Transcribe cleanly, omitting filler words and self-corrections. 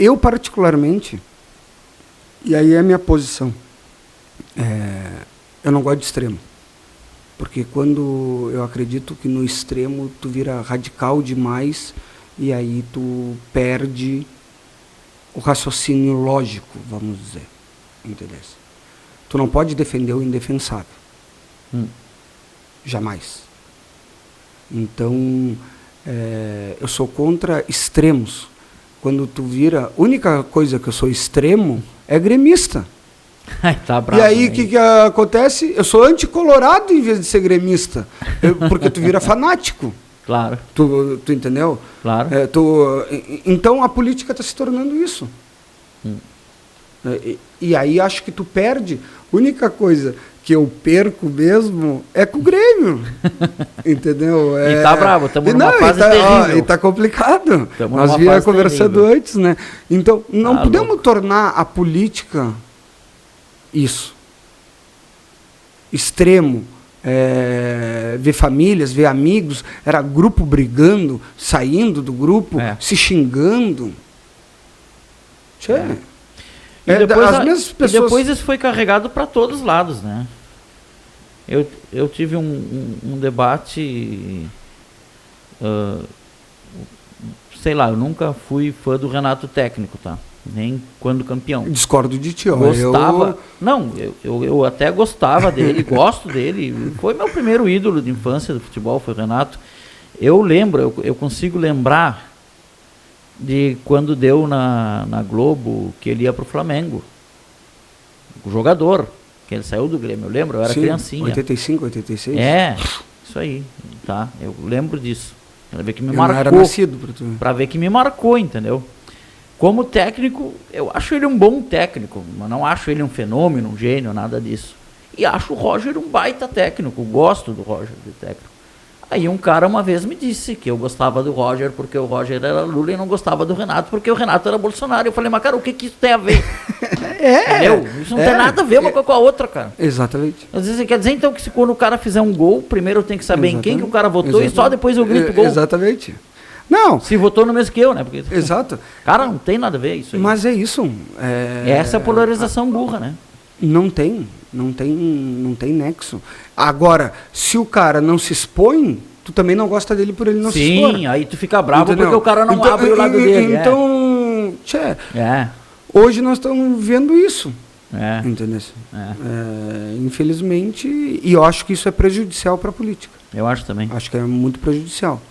Eu particularmente, e aí é a minha posição, eu não gosto de extremo. Porque quando eu acredito que no extremo tu vira radical demais e aí tu perde o raciocínio lógico, vamos dizer. Entendeu? Tu não pode defender o indefensável. Jamais. Então, eu sou contra extremos. Quando tu vira... A única coisa que eu sou extremo é gremista. Tá bravo, e aí, o que acontece? Eu sou anticolorado em vez de ser gremista. Porque tu vira fanático. Claro. Tu entendeu? Claro. Então, a política está se tornando isso. E aí, acho que tu perde. A única coisa que eu perco mesmo é com o Grêmio. Entendeu? E tá bravo, estamos numa fase terrível. E tá complicado. Tamo Nós numa vínhamos fase conversando terrível. antes, né? Então, não podemos louco. tornar a política isso. Extremo. Ver famílias, ver amigos, era grupo brigando, saindo do grupo, se xingando. E depois, as mesmas pessoas... e depois isso foi carregado para todos os lados, né? Eu tive um debate, sei lá, eu nunca fui fã do Renato técnico, tá? Nem quando campeão. Discordo de ti, ó. Gostava. Não, eu até gostava dele, gosto dele. Foi meu primeiro ídolo de infância do futebol, foi o Renato. Eu lembro, eu consigo lembrar de quando deu na Globo que ele ia pro Flamengo. O jogador, que ele saiu do Grêmio, eu lembro, eu era criancinha. 85, 86? Isso aí, tá? Eu lembro disso. Pra ver que me eu marcou. Não era nascido pra tu. Pra ver que me marcou, entendeu? Como técnico, eu acho ele um bom técnico, mas não acho ele um fenômeno, um gênio, nada disso. E acho o Roger um baita técnico, gosto do Roger de técnico. Aí um cara uma vez me disse que eu gostava do Roger porque o Roger era Lula e não gostava do Renato porque o Renato era Bolsonaro. Eu falei, mas cara, o que isso tem a ver? Entendeu? Isso não tem nada a ver uma com a outra, cara. Exatamente. Às vezes quer dizer então que se quando o cara fizer um gol, primeiro eu tenho que saber em quem que o cara votou e só depois eu grito gol. Exatamente. Não. Se votou no mesmo que eu, né? Porque, exato. Cara, não tem nada a ver isso aí. Mas é isso. Essa é a polarização burra, né? Não tem nexo. Agora, se o cara não se expõe, tu também não gosta dele por ele não se expor. Sim, aí tu fica bravo porque o cara não abre o lado dele. Então, hoje nós estamos vendo isso. Entendeu? Infelizmente, e eu acho que isso é prejudicial para a política. Eu acho também. Acho que é muito prejudicial.